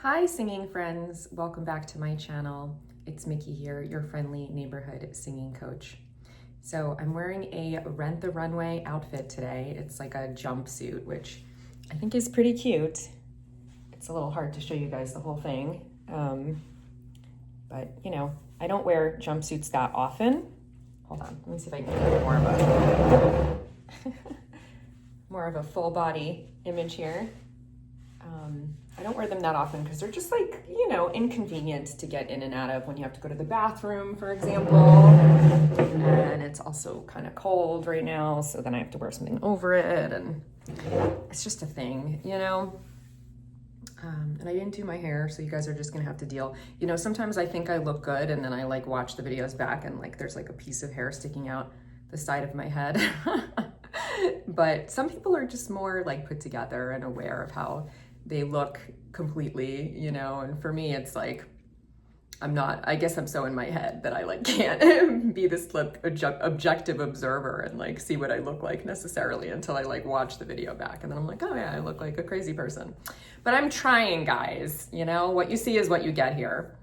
Hi singing friends, welcome back to my channel. It's Mickey here, your friendly neighborhood singing coach. So I'm wearing a Rent the Runway outfit today. It's like a jumpsuit, which I think is pretty cute. It's a little hard to show you guys the whole thing. But you know, I don't wear jumpsuits that often. Hold on, let me see if I can get more of a full body image here. I don't wear them that often because they're just like, inconvenient to get in and out of when you have to go to the bathroom, for example. And it's also kind of cold right now, so then I have to wear something over it, and it's just a thing, And I didn't do my hair, so you guys are just gonna have to deal. Sometimes I think I look good, and then I watch the videos back, and there's a piece of hair sticking out the side of my head. But some people are just more put together and aware of how they look completely, and for me it's I guess I'm so in my head that I can't be this objective observer and see what I look like necessarily until I watch the video back, and then I'm like, oh yeah, I look like a crazy person. But I'm trying, guys. What you see is what you get here.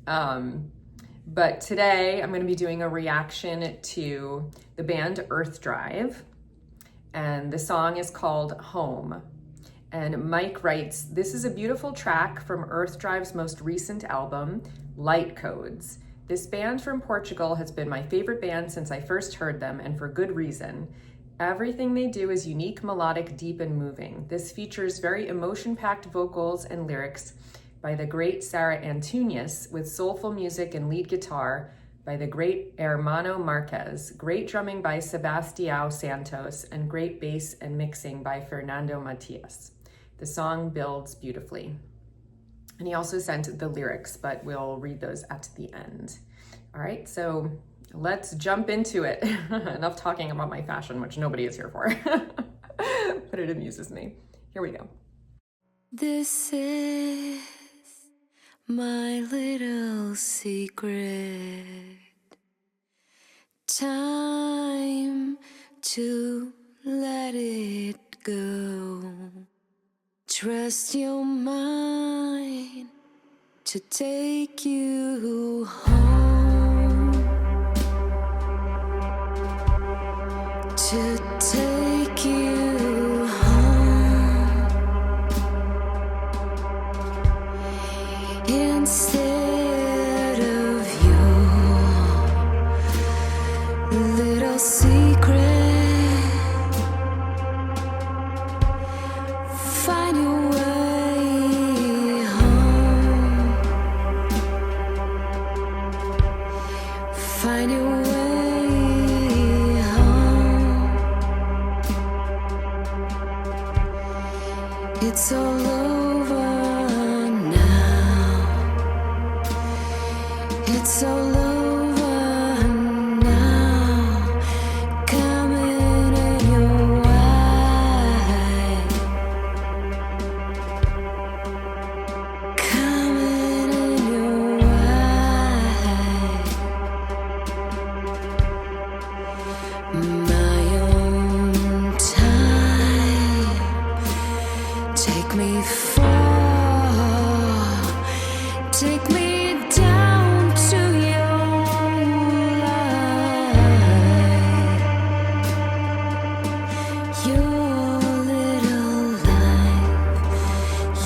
But today I'm going to be doing a reaction to the band Earth Drive, and the song is called Home. And Mike writes, "This is a beautiful track from Earth Drive's most recent album, Light Codes. This band from Portugal has been my favorite band since I first heard them, and for good reason. Everything they do is unique, melodic, deep, and moving. This features very emotion-packed vocals and lyrics by the great Sarah Antunes, with soulful music and lead guitar by the great Hermano Marquez, great drumming by Sebastião Santos, and great bass and mixing by Fernando Matias. The song builds beautifully." And he also sent the lyrics, but we'll read those at the end. All right, so let's jump into it. Enough talking about my fashion, which nobody is here for, but it amuses me. Here we go. This is my little secret. Time to let it go. Trust your mind to take you home. To take you home. Instead of your little secret, find your way home. Find your way home. It's all over now. It's all over now. Coming in your way. Coming in your way. My own time. Take me far. Take me down to your light. Your little life.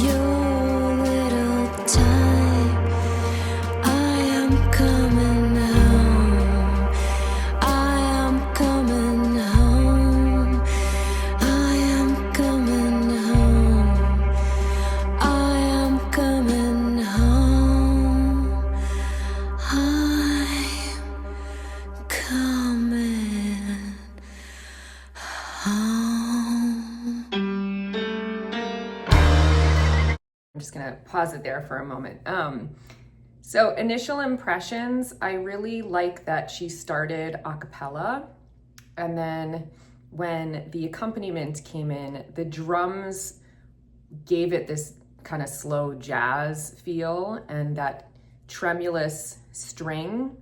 Your little time. I am coming home. I am coming home. I am coming home. I am coming home. I'm coming home. I'm just gonna pause it there for a moment. So initial impressions, I really like that she started a cappella, and then when the accompaniment came in, the drums gave it this kind of slow jazz feel, and that tremulous string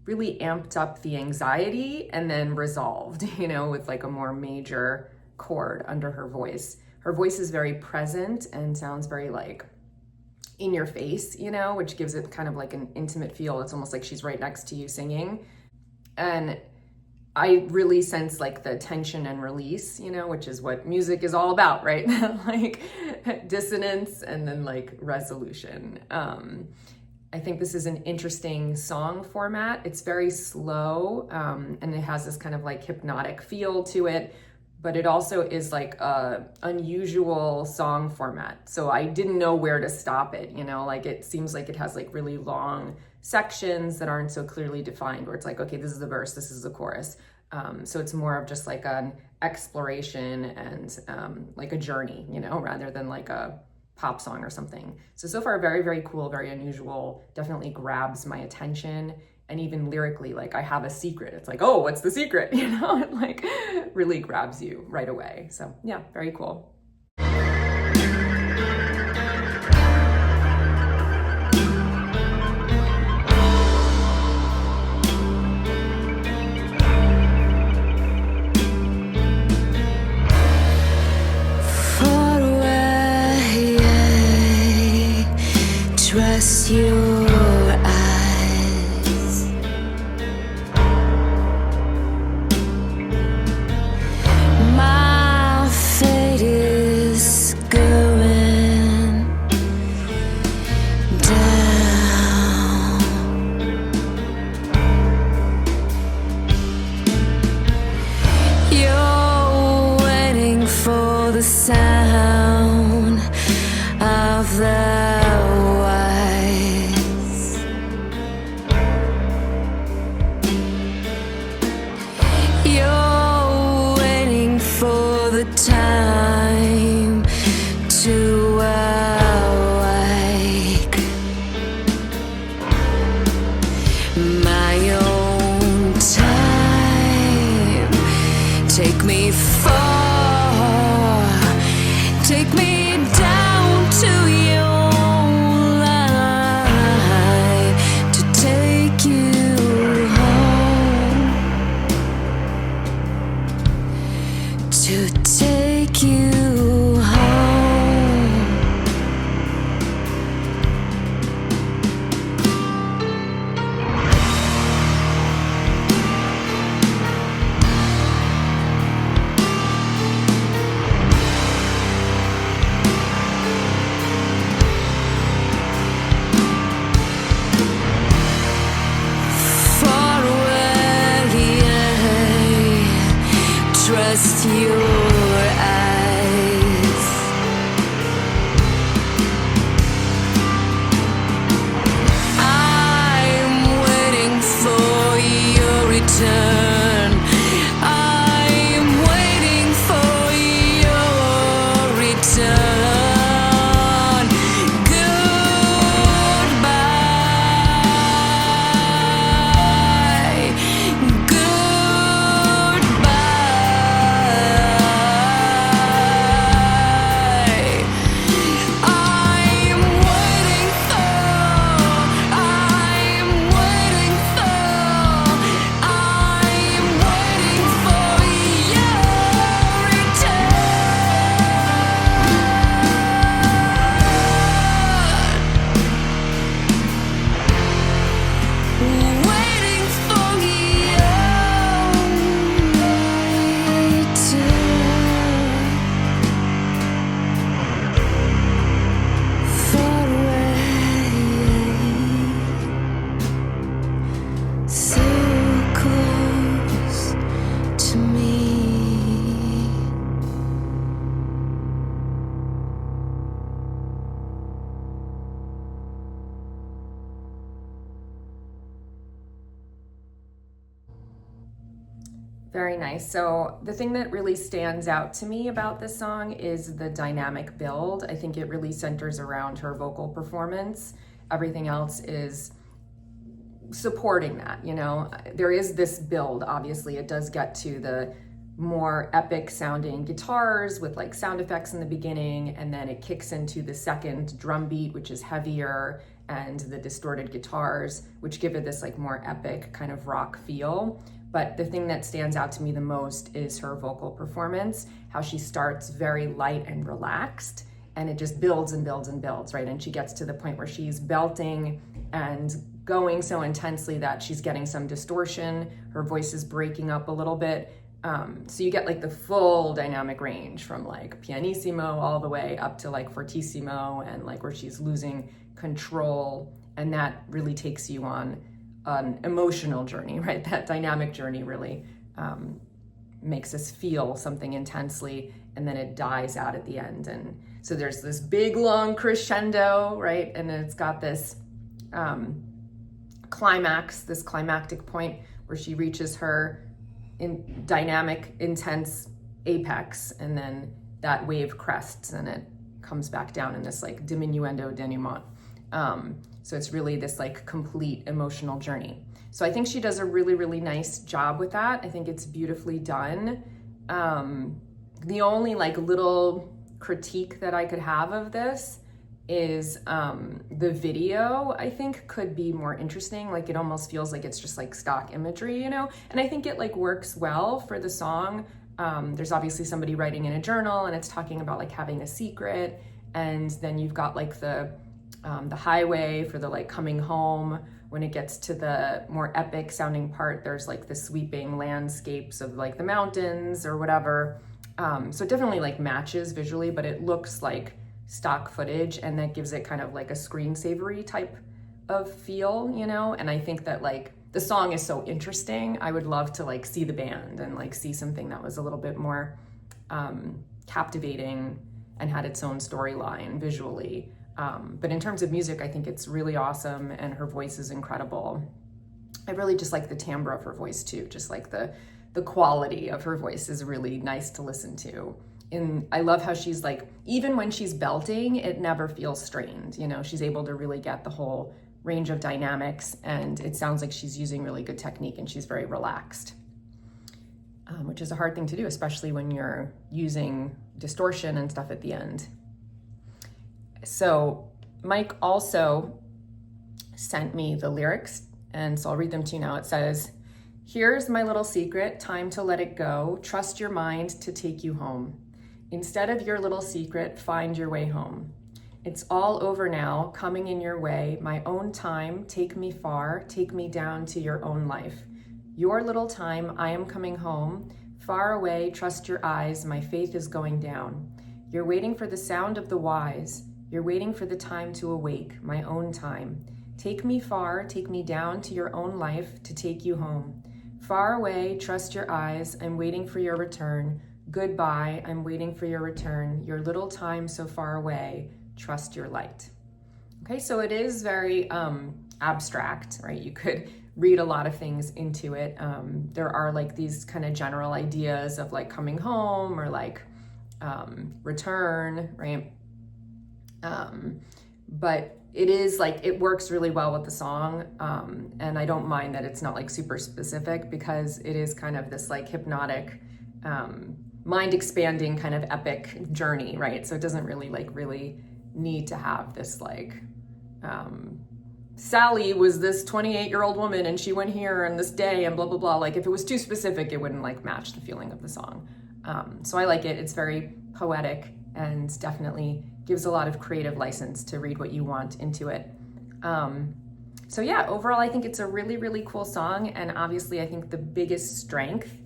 really amped up the anxiety and then resolved, with a more major chord under her voice. Her voice is very present and sounds very in your face, you know, which gives it kind of like an intimate feel. It's almost like she's right next to you singing. And I really sense like the tension and release, you know, which is what music is all about, right? Like dissonance and then like resolution. I think this is an interesting song format. It's very slow, and it has this kind of like hypnotic feel to it, but it also is like a unusual song format. So I didn't know where to stop it, you know, like it seems like it has like really long sections that aren't so clearly defined, where it's like, okay, this is the verse, this is the chorus. So it's more of just like an exploration and like a journey, you know, rather than like a pop song or something. So far, very, very cool, very unusual, definitely grabs my attention. And even lyrically, like I have a secret. It's like, oh, what's the secret? You know, it like really grabs you right away. So yeah, very cool. Far away, trust your eyes. My fate is going down. You're waiting for the sound of the wise. You're waiting for the time to awake. My own time, take me far, take me down to your line, to take you home, to take you home. Far away, trust your eyes. I'm waiting for your return. I'm waiting for your return. Goodbye. Goodbye. I'm waiting for your return. Waiting for far away, so close to me. Very nice. So the thing that really stands out to me about this song is the dynamic build. I think it really centers around her vocal performance. Everything else is supporting that, you know. There is this build, obviously. It does get to the more epic sounding guitars with like sound effects in the beginning, and then it kicks into the second drum beat, which is heavier, and the distorted guitars, which give it this like more epic kind of rock feel. But the thing that stands out to me the most is her vocal performance, how she starts very light and relaxed, and it just builds and builds and builds, right? And she gets to the point where she's belting and going so intensely that she's getting some distortion. Her voice is breaking up a little bit. So you get like the full dynamic range from like pianissimo all the way up to like fortissimo, and like where she's losing control. And that really takes you on an emotional journey, right? That dynamic journey really makes us feel something intensely, and then it dies out at the end. And so there's this big long crescendo, right? And then it's got this climax, this climactic point where she reaches her in dynamic, intense apex, and then that wave crests and it comes back down in this like diminuendo denouement. So it's really this like complete emotional journey. So I think she does a really, really nice job with that. I think it's beautifully done. The only like little critique that I could have of this is the video, I think, could be more interesting. Like it almost feels like it's just like stock imagery, you know? And I think it like works well for the song. There's obviously somebody writing in a journal, and it's talking about like having a secret. And then you've got like the highway for the like coming home. When it gets to the more epic sounding part, there's like the sweeping landscapes of like the mountains or whatever. So it definitely like matches visually, but it looks like stock footage, and that gives it kind of like a screensavery type of feel, you know? And I think that like the song is so interesting. I would love to like see the band and like see something that was a little bit more captivating and had its own storyline visually. But in terms of music, I think it's really awesome, and her voice is incredible. I really just like the timbre of her voice too. Just like the quality of her voice is really nice to listen to. And I love how she's like, even when she's belting, it never feels strained. You know, she's able to really get the whole range of dynamics, and it sounds like she's using really good technique, and she's very relaxed, which is a hard thing to do, especially when you're using distortion and stuff at the end. So Mike also sent me the lyrics, and so I'll read them to you now. It says, "Here's my little secret, time to let it go. Trust your mind to take you home. Instead of your little secret, find your way home. It's all over now, coming in your way. My own time, take me far, take me down to your own life. Your little time, I am coming home. Far away, trust your eyes, my faith is going down. You're waiting for the sound of the wise. You're waiting for the time to awake, my own time. Take me far, take me down to your own life to take you home. Far away, trust your eyes, I'm waiting for your return. Goodbye, I'm waiting for your return. Your little time so far away, trust your light." Okay, so it is very abstract, right? You could read a lot of things into it. There are like these kind of general ideas of like coming home or like return, right? But it is like, it works really well with the song. And I don't mind that it's not like super specific, because it is kind of this like hypnotic, mind expanding kind of epic journey, right? So it doesn't really need to have this like, Sally was this 28-year-old woman and she went here on this day and blah, blah, blah. Like if it was too specific, it wouldn't like match the feeling of the song. So I like it. It's very poetic and definitely gives a lot of creative license to read what you want into it. So yeah, overall, I think it's a really cool song. And obviously I think the biggest strength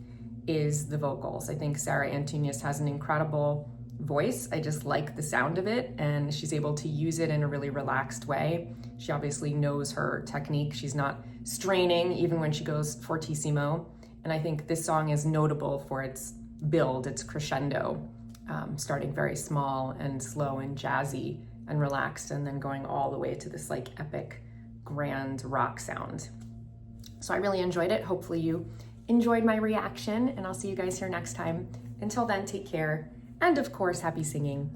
is the vocals. I think Sarah Antunes has an incredible voice. I just like the sound of it, and she's able to use it in a really relaxed way. She obviously knows her technique. She's not straining even when she goes fortissimo. And I think this song is notable for its build, its crescendo, starting very small and slow and jazzy and relaxed, and then going all the way to this like epic grand rock sound. So I really enjoyed it. Hopefully you enjoyed my reaction, and I'll see you guys here next time. Until then, take care. And of course, happy singing.